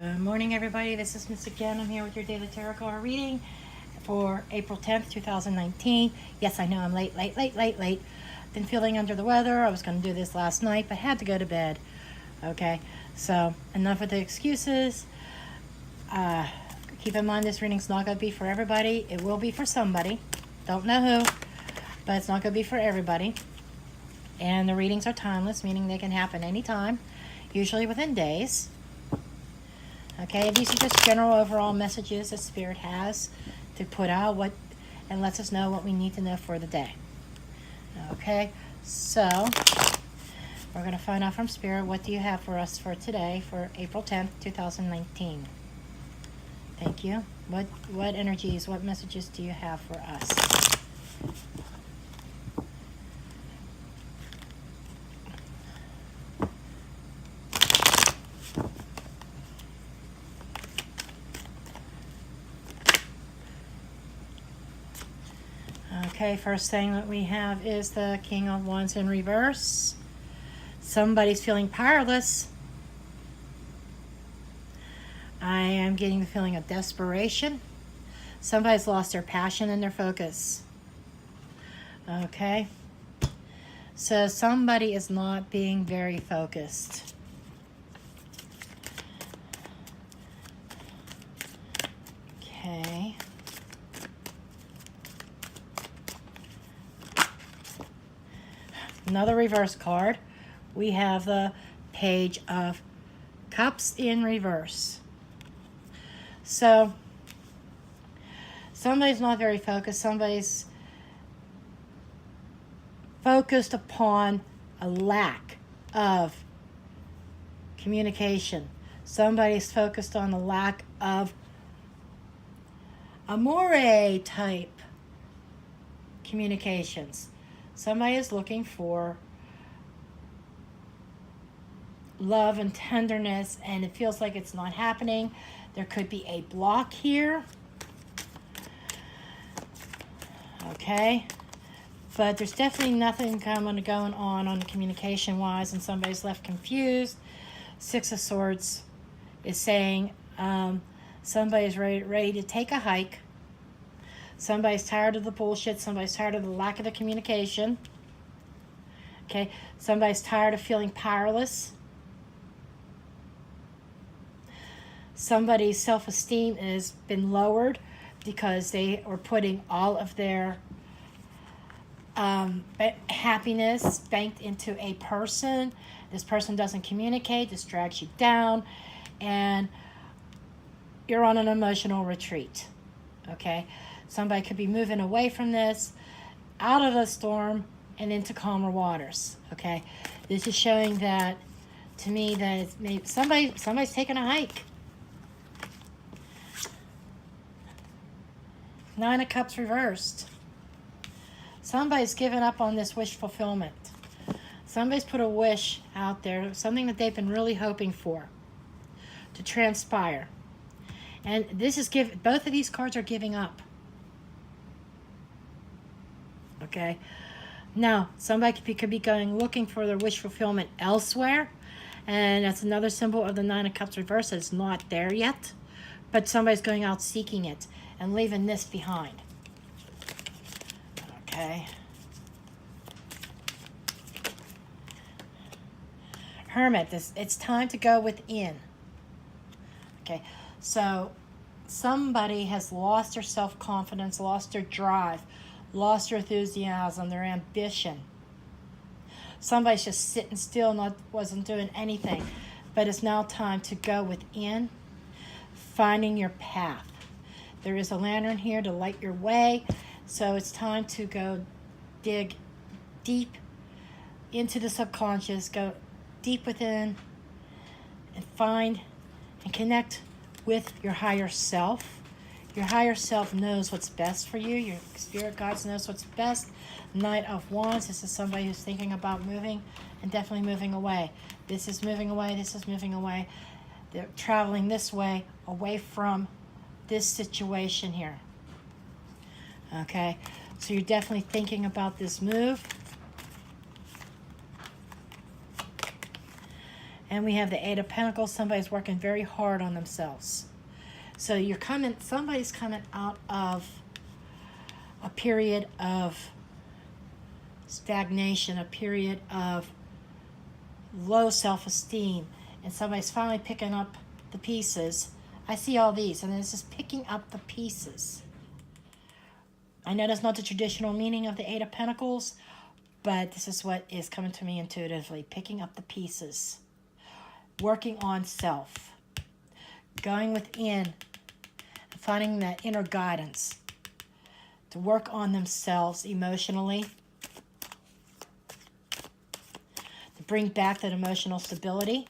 Good morning, everybody. This is Miss again. I'm here with your daily tarot card reading for April 10th, 2019. Yes, I know I'm late. Been feeling under the weather. I was going to do this last night, but had to go to bed. Okay, so enough with the excuses. Keep in mind this reading's not going to be for everybody. It will be for somebody. Don't know who, but it's not going to be for everybody. And the readings are timeless, meaning they can happen anytime, usually within days. Okay, these are just general overall messages that Spirit has to put out and lets us know what we need to know for the day. Okay, so we're going to find out from Spirit, what do you have for us for today, for April 10th, 2019. Thank you. What energies, what messages do you have for us? Okay, first thing that we have is the King of Wands in reverse. Somebody's feeling powerless. I am getting the feeling of desperation. Somebody's lost their passion and their focus. Okay, so somebody is not being very focused. Okay. Another reverse card. We have the Page of Cups in reverse. So somebody's not very focused. Somebody's focused upon a lack of communication. Somebody's focused on the lack of amore type communications. Somebody is looking for love and tenderness, and it feels like it's not happening. There could be a block here. Okay. But there's definitely nothing going on the communication-wise, and somebody's left confused. Six of Swords is saying somebody's ready to take a hike. Somebody's tired of the bullshit. Somebody's tired of the lack of the communication. Okay. Somebody's tired of feeling powerless. Somebody's self-esteem has been lowered because they are putting all of their happiness banked into a person. This person doesn't communicate. This drags you down. And you're on an emotional retreat. Okay. Somebody could be moving away from this, out of the storm, and into calmer waters. Okay, this is showing that, to me, that it's maybe somebody's taking a hike. Nine of Cups reversed. Somebody's given up on this wish fulfillment. Somebody's put a wish out there, something that they've been really hoping for to transpire. And this is both of these cards are giving up. Okay, now somebody could be going looking for their wish fulfillment elsewhere, and that's another symbol of the Nine of Cups reverse. It's not there yet, but somebody's going out seeking it and leaving this behind. Okay, Hermit, it's time to go within. Okay, so somebody has lost their self-confidence, lost their drive, lost their enthusiasm, their ambition. Somebody's just sitting still, wasn't doing anything. But it's now time to go within, finding your path. There is a lantern here to light your way. So it's time to go dig deep into the subconscious, go deep within, and find and connect with your higher self. Your higher self knows what's best for you. Your spirit guides knows what's best. Knight of Wands. This is somebody who's thinking about moving and definitely moving away. This is moving away. This is moving away. They're traveling this way, away from this situation here. Okay, so you're definitely thinking about this move. And we have the Eight of Pentacles. Somebody's working very hard on themselves. So somebody's coming out of a period of stagnation, a period of low self-esteem, and somebody's finally picking up the pieces. I see all these, and this is picking up the pieces. I know that's not the traditional meaning of the Eight of Pentacles, but this is what is coming to me intuitively. Picking up the pieces. Working on self. Going within. Finding that inner guidance. To work on themselves emotionally. To bring back that emotional stability.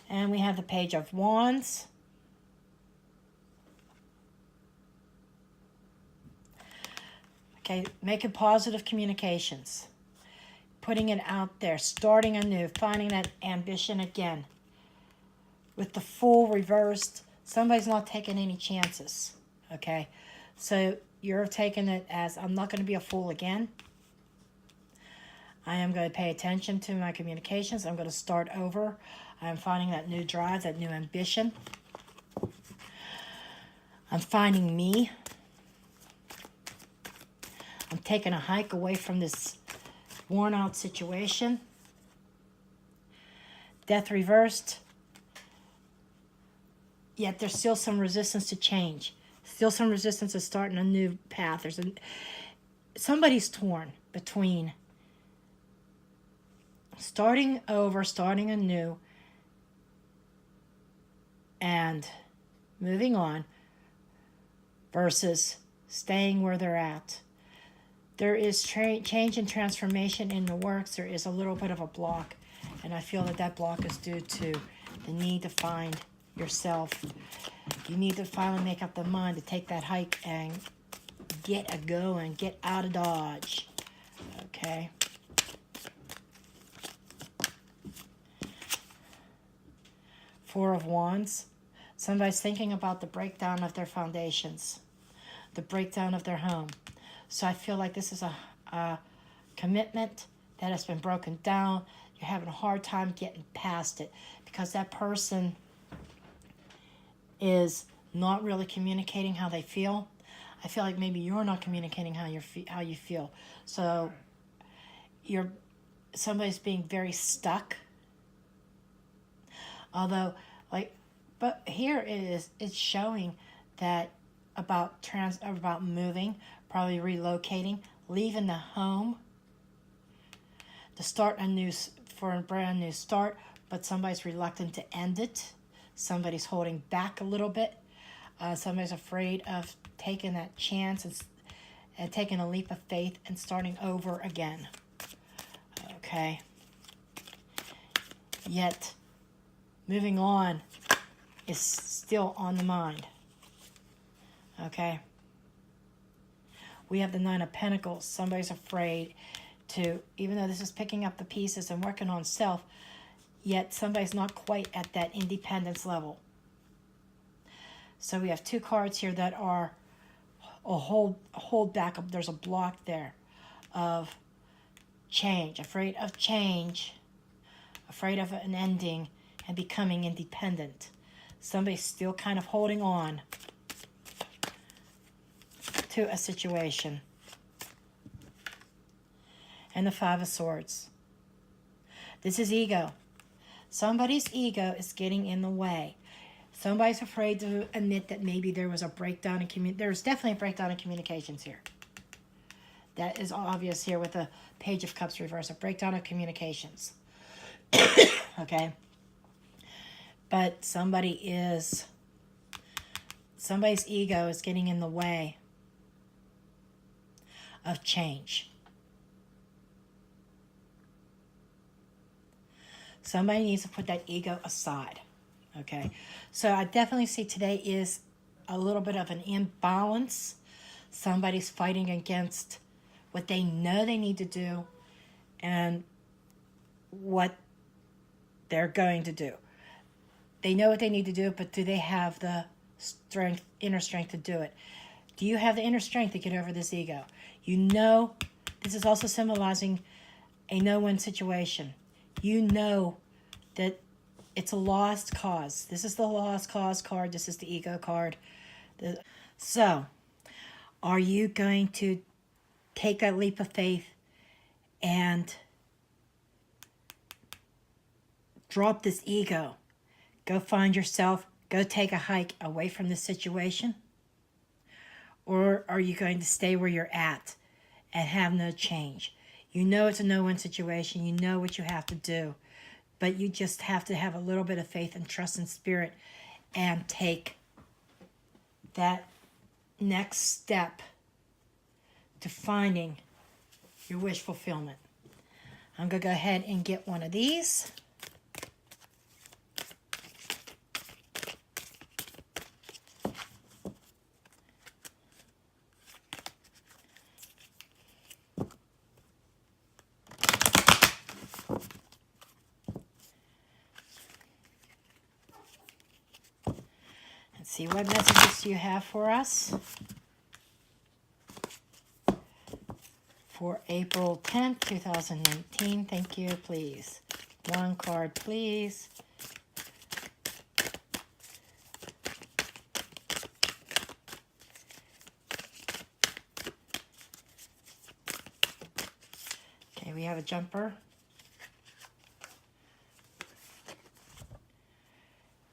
And we have the Page of Wands. Okay, making positive communications. Putting it out there. Starting anew. Finding that ambition again. With the Fool reversed, somebody's not taking any chances. Okay, so you're taking it as, I'm not going to be a fool again. I am going to pay attention to my communications. I'm going to start over. I'm finding that new drive, that new ambition. I'm finding me. I'm taking a hike away from this worn out situation. Death reversed. Yet there's still some resistance to change. Still some resistance to starting a new path. Somebody's torn between starting over, starting anew, and moving on versus staying where they're at. There is change and transformation in the works. There is a little bit of a block, and I feel that block is due to the need to find yourself. You need to finally make up the mind to take that hike and get a going, get out of Dodge. Okay. Four of Wands. Somebody's thinking about the breakdown of their foundations, the breakdown of their home. So I feel like this is a commitment that has been broken down. You're having a hard time getting past it because that person is not really communicating how they feel. I feel like maybe you're not communicating how you feel. So somebody's being very stuck. Although, but here it's showing that about moving, probably relocating, leaving the home to start for a brand new start, but somebody's reluctant to end it. Somebody's holding back a little bit. Somebody's afraid of taking that chance and taking a leap of faith and starting over again. Okay. Yet, moving on is still on the mind. Okay. We have the Nine of Pentacles. Somebody's afraid to, even though this is picking up the pieces and working on self, yet somebody's not quite at that independence level. So we have two cards here that are a hold back. There's a block there of change, afraid of change, afraid of an ending, and becoming independent. Somebody's still kind of holding on to a situation. And the Five of Swords. This is ego. Somebody's ego is getting in the way. Somebody's afraid to admit that maybe there was a breakdown in communication. There's definitely a breakdown in communications here. That is obvious here with the Page of Cups reverse, a breakdown of communications. Okay? But somebody's ego is getting in the way of change. Somebody needs to put that ego aside. Okay? So I definitely see today is a little bit of an imbalance. Somebody's fighting against what they know they need to do and what they're going to do. They know what they need to do, but do they have the strength, inner strength to do it? Do you have the inner strength to get over this ego? You know, this is also symbolizing a no-win situation. You know that it's a lost cause. This is the lost cause card. This is the ego card. So, are you going to take that leap of faith and drop this ego? Go find yourself. Go take a hike away from this situation? Or are you going to stay where you're at and have no change? You know it's a no-win situation. You know what you have to do. But you just have to have a little bit of faith and trust in spirit and take that next step to finding your wish fulfillment. I'm going to go ahead and get one of these. Let's see, what messages do you have for us? For April 10th, 2019. Thank you, please. One card, please. Okay, we have a jumper.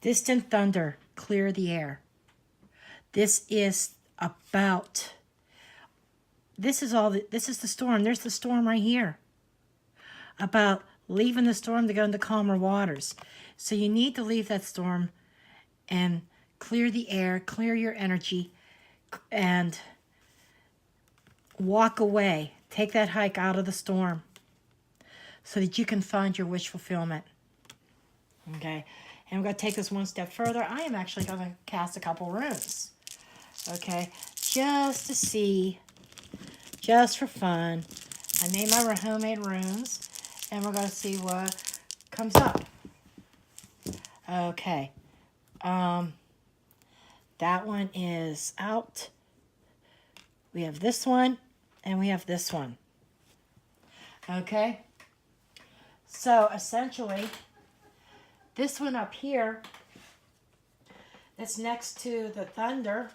Distant thunder, clear the air. This is about... This is the storm. There's the storm right here. About leaving the storm to go into calmer waters. So you need to leave that storm and clear the air, clear your energy, and walk away. Take that hike out of the storm so that you can find your wish fulfillment. Okay, and I'm going to take this one step further. I am actually going to cast a couple runes. Okay, just to see... Just for fun, I made my homemade runes, and we're going to see what comes up. Okay, that one is out. We have this one, and we have this one. Okay, so essentially, this one up here, that's next to the thunder,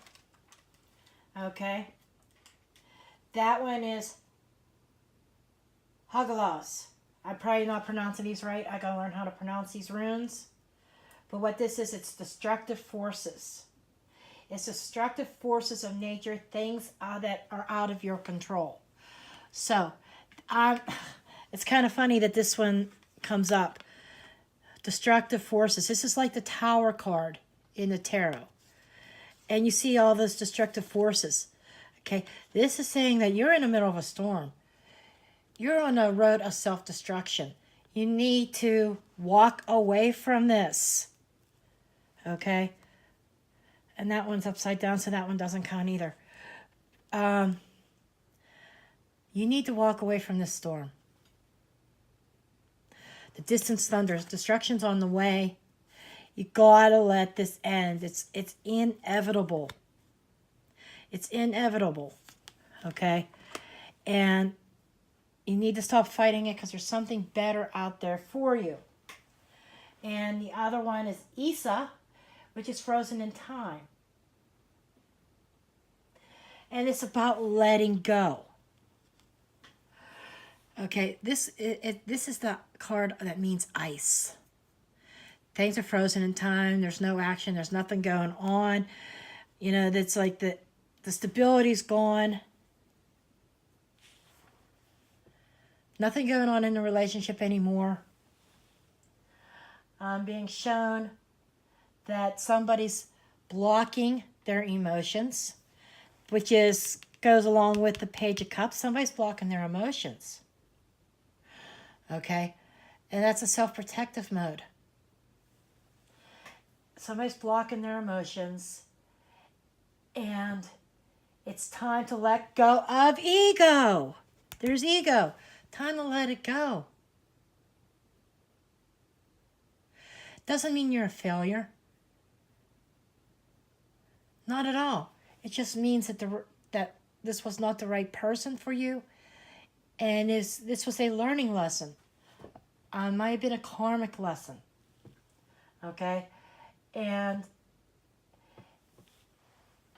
okay, that one is Hagalos. I'm probably not pronouncing these right. I gotta learn how to pronounce these runes. But what this is, it's destructive forces. It's destructive forces of nature, things that are out of your control. So, it's kind of funny that this one comes up. Destructive forces. This is like the Tower card in the tarot. And you see all those destructive forces. Okay, this is saying that you're in the middle of a storm. You're on a road of self-destruction. You need to walk away from this. Okay? And that one's upside down, so that one doesn't count either. You need to walk away from this storm. The distant thunders, destruction's on the way. You gotta let this end. It's inevitable. It's inevitable, okay? And you need to stop fighting it because there's something better out there for you. And the other one is Isa, which is frozen in time. And it's about letting go. Okay, this is the card that means ice. Things are frozen in time. There's no action. There's nothing going on. You know, that's like the stability's gone. Nothing going on in the relationship anymore. I'm being shown that somebody's blocking their emotions, which goes along with the Page of Cups. Somebody's blocking their emotions. Okay? And that's a self-protective mode. Somebody's blocking their emotions, and it's time to let go of ego. There's ego. Time to let it go. Doesn't mean you're a failure. Not at all. It just means that this was not the right person for you, and this was a learning lesson. Might have been a karmic lesson. Okay, and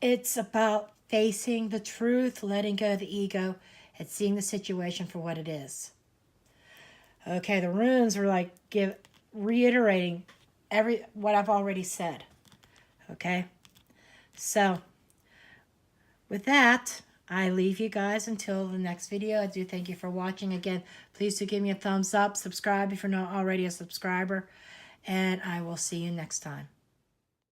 it's about facing the truth, letting go of the ego, and seeing the situation for what it is. Okay, the runes are like reiterating what I've already said. Okay, so with that, I leave you guys until the next video. I do thank you for watching. Again, please do give me a thumbs up, subscribe if you're not already a subscriber, and I will see you next time.